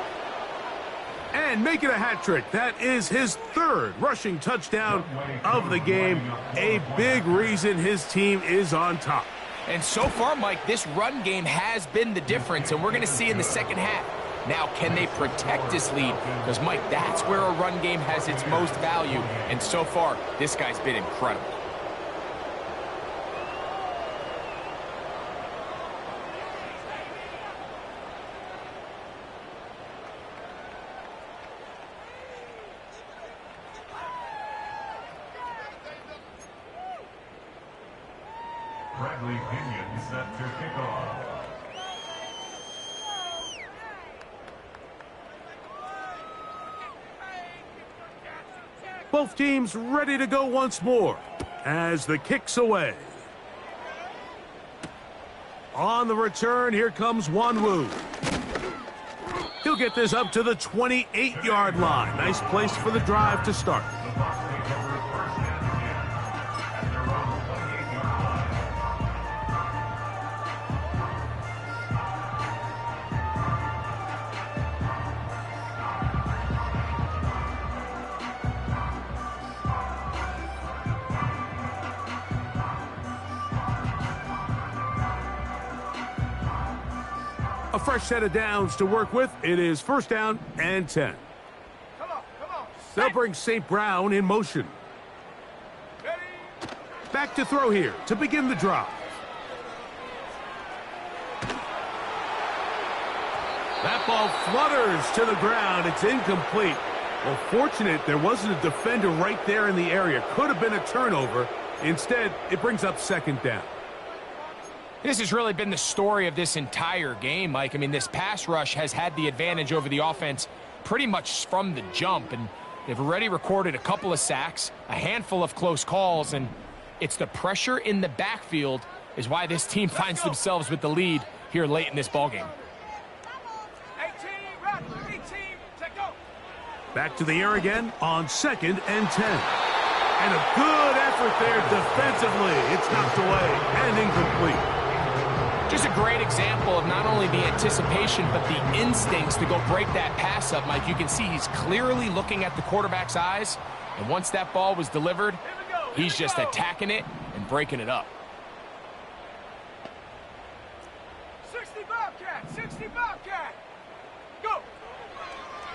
And making a hat trick. That is his 3rd rushing touchdown of the game. A big reason his team is on top. And so far, Mike, this run game has been the difference, and we're going to see in the second half. Now, can they protect this lead? Because, Mike, that's where a run game has its most value. And so far, this guy's been incredible. Bradley Pinion set to kick off. Both teams ready to go once more as the kick's away. On the return, here comes Wanwu. He'll get this up to the 28-yard line. Nice place for the drive to start. A fresh set of downs to work with. It is first down and 10. Come on, come on. They'll bring St. Brown in motion. Ready? Back to throw here to begin the drive. That ball flutters to the ground. It's incomplete. Well, fortunate there wasn't a defender right there in the area. Could have been a turnover. Instead, it brings up second down. This has really been the story of this entire game, Mike. I mean, this pass rush has had the advantage over the offense pretty much from the jump, and they've already recorded a couple of sacks, a handful of close calls, and it's the pressure in the backfield is why this team finds themselves with the lead here late in this ballgame. 18, Rattler, 18, take go. Back to the air again on second and 10. And a good effort there defensively. It's knocked away and incomplete. Just a great example of not only the anticipation, but the instincts to go break that pass up, Mike. You can see he's clearly looking at the quarterback's eyes, and once that ball was delivered, he's just attacking it and breaking it up. 60 Bobcat, 60 Bobcat. Go.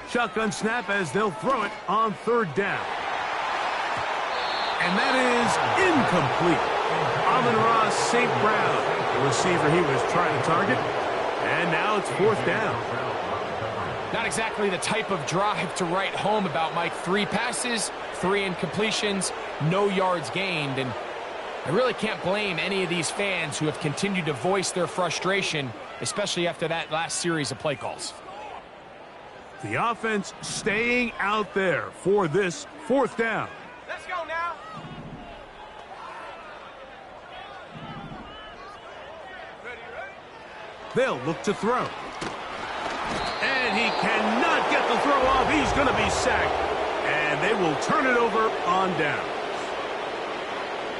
Shotgun snap as they'll throw it on third down. And that is incomplete. Amon-Ra St. Brown, the receiver he was trying to target. And now it's fourth down. Not exactly the type of drive to write home about, Mike. 3 passes, 3 incompletions, no yards gained. And I really can't blame any of these fans who have continued to voice their frustration, especially after that last series of play calls. The offense staying out there for this fourth down. Let's go now. Ready, ready? They'll look to throw. And he cannot get the throw off. He's going to be sacked. And they will turn it over on down.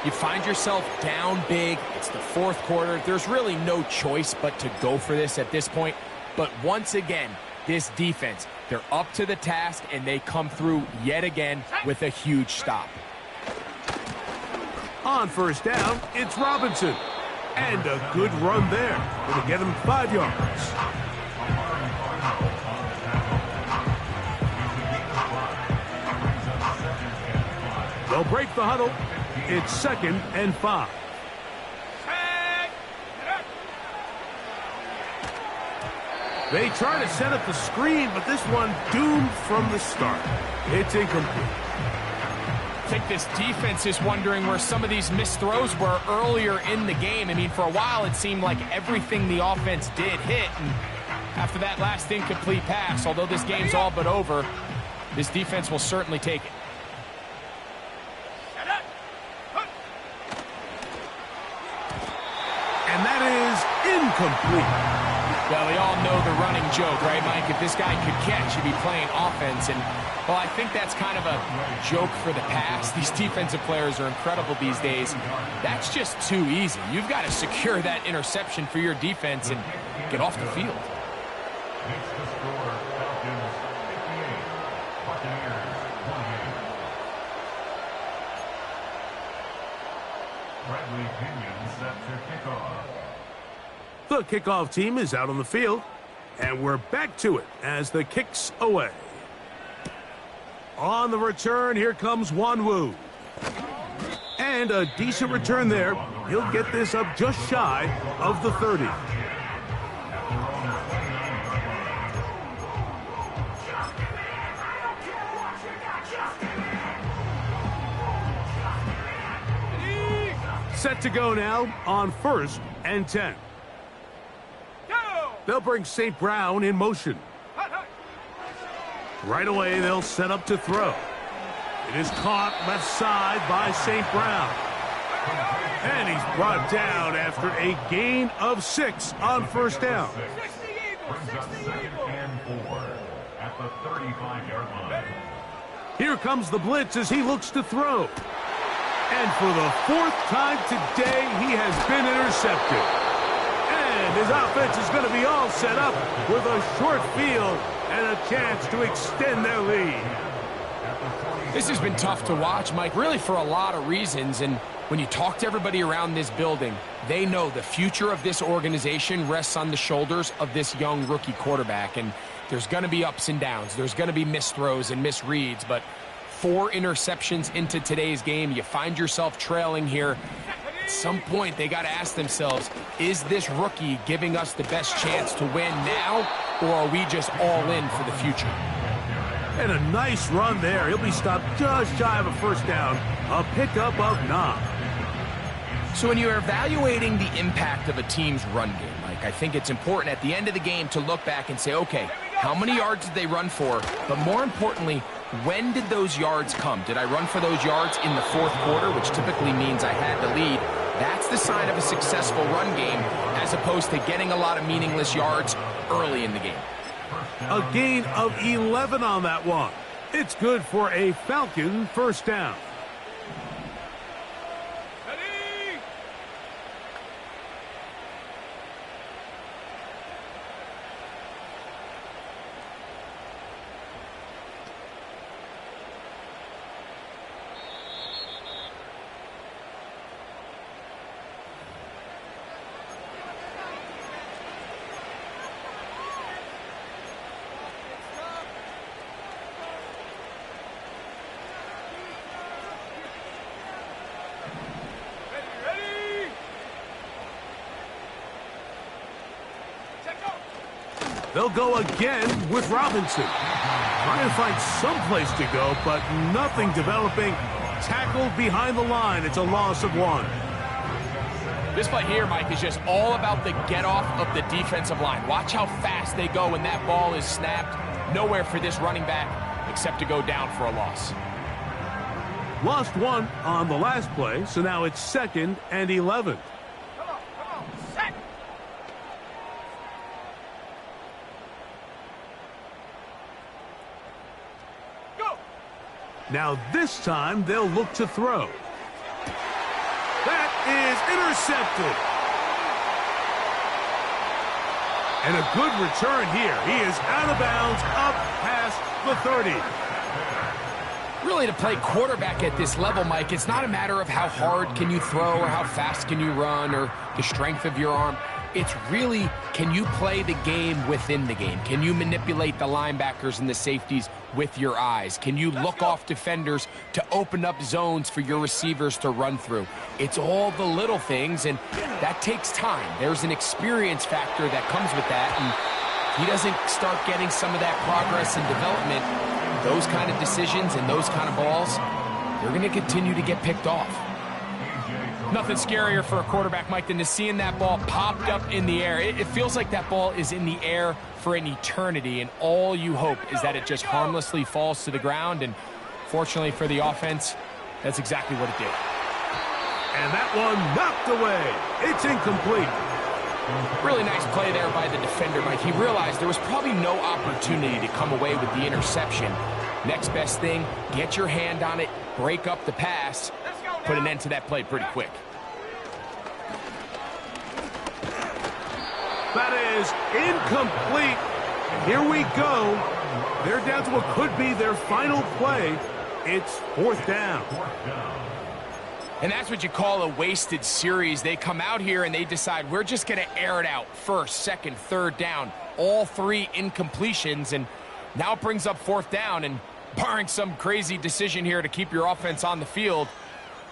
You find yourself down big. It's the fourth quarter. There's really no choice but to go for this at this point. But once again, this defense, they're up to the task, and they come through yet again with a huge stop. On first down, it's Robinson. And a good run there. It'll get him 5 yards. They'll break the huddle. It's second and 5. They try to set up the screen, but this one doomed from the start. It's incomplete. I think this defense is wondering where some of these missed throws were earlier in the game. I mean, for a while, it seemed like everything the offense did hit. And after that last incomplete pass, although this game's all but over, this defense will certainly take it. And that is incomplete. Well, we all know the running joke, right, Mike? If this guy could catch, he'd be playing offense. And, well, I think that's kind of a joke for the past. These defensive players are incredible these days. That's just too easy. You've got to secure that interception for your defense and get off the field. Makes the score Falcons 58, Buccaneers 28. Bradley Pinion set to kick off. The kickoff team is out on the field, and we're back to it as the kick's away. On the return, here comes Wanwu. And a decent return there. He'll get this up just shy of the 30. Set to go now on 1st and 10. Go! They'll bring St. Brown in motion. Hut, hut. Right away, they'll set up to throw. It is caught left side by St. Brown. And he's brought down after a gain of 6 on 1st down. 60 Eagles, Brings up 60 2nd Eagles. and 4 at the 35-yard line. Here comes the blitz as he looks to throw. And for the 4th time today, he has been intercepted. And his offense is going to be all set up with a short field and a chance to extend their lead. This has been tough to watch, Mike, really for a lot of reasons. And when you talk to everybody around this building, they know the future of this organization rests on the shoulders of this young rookie quarterback. And there's going to be ups and downs. There's going to be missed throws and misreads. But 4 interceptions into today's game, you find yourself trailing here. At some point, they got to ask themselves, is this rookie giving us the best chance to win now, or are we just all in for the future? And a nice run there. He'll be stopped just shy of a 1st down. A pickup of 9. So when you're evaluating the impact of a team's run game, Mike, I think it's important at the end of the game to look back and say, okay, how many yards did they run for? But more importantly, when did those yards come? Did I run for those yards in the 4th quarter, which typically means I had the lead? That's the sign of a successful run game, as opposed to getting a lot of meaningless yards early in the game. A gain of 11 on that one. It's good for a Falcon 1st down. Ready? Ready? Check go. They'll go again with Robinson. Trying to find some place to go, but nothing developing. Tackled behind the line. It's a loss of 1. This play here, Mike, is just all about the get-off of the defensive line. Watch how fast they go when that ball is snapped. Nowhere for this running back except to go down for a loss. Lost 1 on the last play, so now it's 2nd and 11. Come on, set. Go. Now this time they'll look to throw. That is intercepted. And a good return here. He is out of bounds up past the 30. Really, to play quarterback at this level, Mike, it's not a matter of how hard can you throw or how fast can you run or the strength of your arm. It's really, can you play the game within the game? Can you manipulate the linebackers and the safeties with your eyes? Can you look off defenders to open up zones for your receivers to run through? It's all the little things, and that takes time. There's an experience factor that comes with that, and if he doesn't start getting some of that progress and development, those kind of decisions and those kind of balls, they're going to continue to get picked off. Nothing scarier for a quarterback, Mike, than to seeing that ball popped up in the air. It feels like that ball is in the air for an eternity, and all you hope is that it just harmlessly falls to the ground, and fortunately for the offense, that's exactly what it did. And that one knocked away. It's incomplete. Really nice play there by the defender, Mike. He realized there was probably no opportunity to come away with the interception. Next best thing, get your hand on it, break up the pass, put an end to that play pretty quick. That is incomplete. Here we go. They're down to what could be their final play. It's 4th down. And that's what you call a wasted series. They come out here and they decide we're just going to air it out. 1st, 2nd, 3rd down. All 3 incompletions, and now it brings up 4th down. And barring some crazy decision here to keep your offense on the field,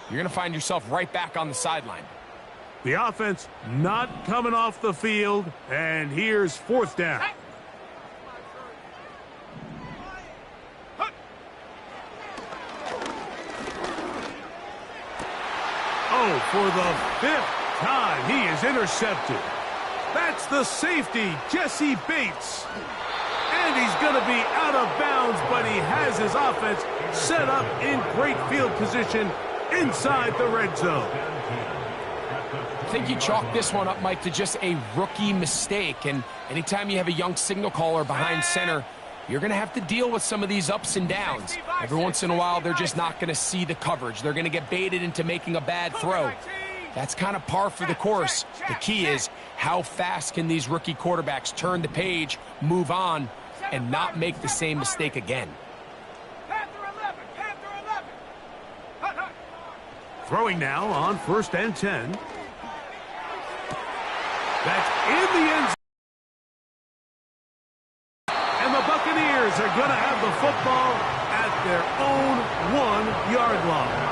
you're going to find yourself right back on the sideline. The offense not coming off the field, and here's 4th down. Oh, for the 5th time, he is intercepted. That's the safety, Jesse Bates. And he's going to be out of bounds, but he has his offense set up in great field position inside the red zone. I think you chalk this one up, Mike, to just a rookie mistake. And anytime you have a young signal caller behind center, you're going to have to deal with some of these ups and downs. Every once in a while, they're just not going to see the coverage. They're going to get baited into making a bad throw. That's kind of par for the course. The key is how fast can these rookie quarterbacks turn the page, move on, and not make the same mistake again. Throwing now on 1st and 10. That's in the end zone. And the Buccaneers are going to have the football at their own 1-yard line.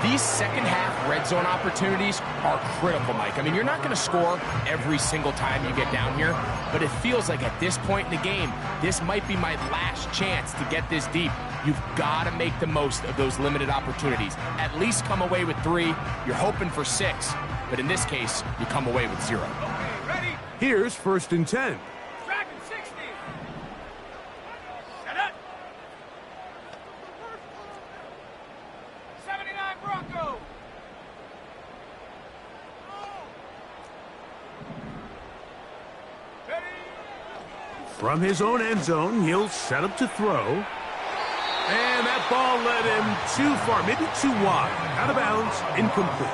These second-half red zone opportunities are critical, Mike. I mean, you're not going to score every single time you get down here, but it feels like at this point in the game, this might be my last chance to get this deep. You've got to make the most of those limited opportunities. At least come away with 3. You're hoping for 6, but in this case, you come away with 0. Okay, ready? Here's 1st and 10. Dragon 60. Set up. 79 Bronco. Ready? From his own end zone, he'll set up to throw. And that ball led him too far, maybe too wide. Out of bounds, incomplete.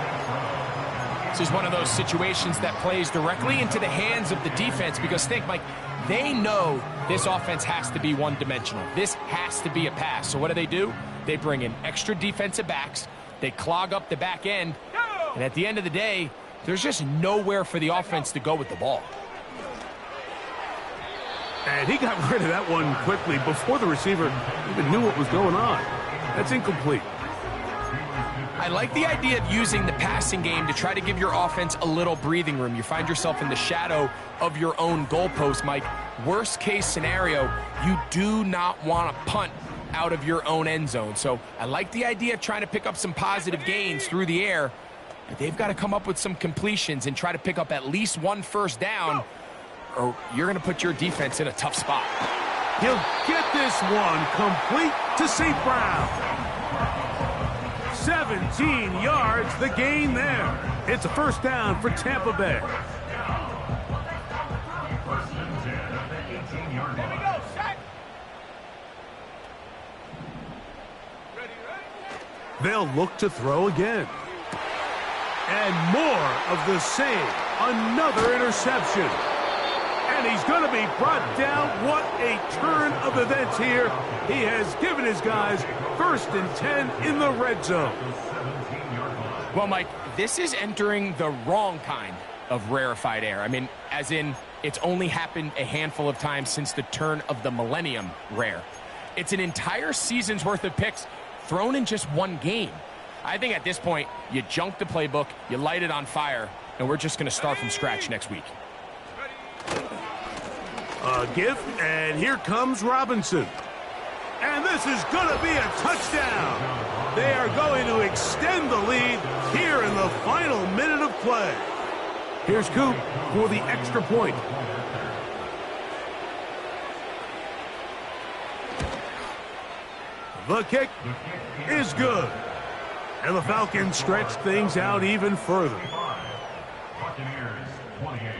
This is one of those situations that plays directly into the hands of the defense because think, Mike, they know this offense has to be one-dimensional. This has to be a pass. So what do? They bring in extra defensive backs. They clog up the back end. And at the end of the day, there's just nowhere for the offense to go with the ball. And he got rid of that one quickly before the receiver even knew what was going on. That's incomplete. I like the idea of using the passing game to try to give your offense a little breathing room. You find yourself in the shadow of your own goalpost, Mike. Worst case scenario, you do not want to punt out of your own end zone. So I like the idea of trying to pick up some positive gains through the air, but they've got to come up with some completions and try to pick up at least 1 first down, or you're going to put your defense in a tough spot. He'll get this one complete to St. Brown. 17 yards, the gain there. It's a first down for Tampa Bay. Here we go, set. Ready, ready? They'll look to throw again. And more of the same. Another interception. And he's going to be brought down. What a turn of events here. He has given his guys 1st and 10 in the red zone. Well, Mike, this is entering the wrong kind of rarefied air. I mean, as in, it's only happened a handful of times since the turn of the millennium rare. It's an entire season's worth of picks thrown in just one game. I think at this point, you junk the playbook, you light it on fire, and we're just going to start from scratch next week. A give, and here comes Robinson. And this is going to be a touchdown. They are going to extend the lead here in the final minute of play. Here's Coop for the extra point. The kick is good. And the Falcons stretch things out even further. Buccaneers 28.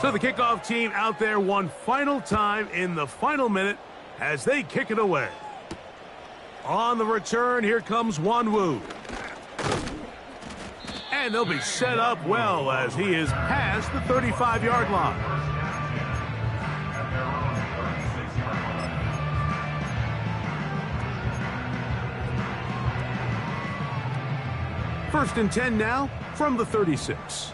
So the kickoff team out there one final time in the final minute as they kick it away. On the return, here comes Wanwu. And they'll be set up well as he is past the 35-yard line. First and 10 now from the 36.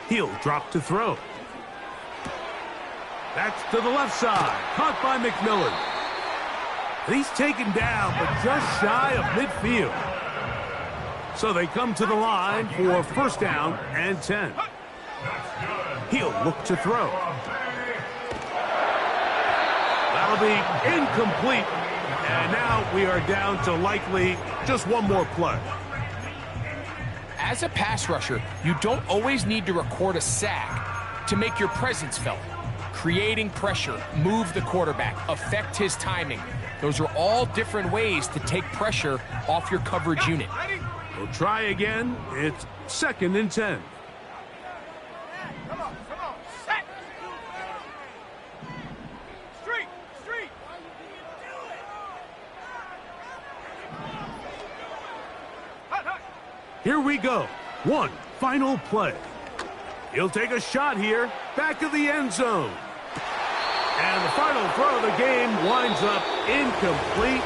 He'll drop to throw. That's to the left side. Caught by McMillan. And he's taken down, but just shy of midfield. So they come to the line for first down and 10. He'll look to throw. That'll be incomplete. And now we are down to likely just one more play. As a pass rusher, you don't always need to record a sack to make your presence felt. Creating pressure, move the quarterback, affect his timing. Those are all different ways to take pressure off your coverage unit. We'll try again. It's 2nd and 10. Come on, set. Street. Hut. Here we go. One final play. He'll take a shot here, back of the end zone. And the final throw of the game winds up incomplete.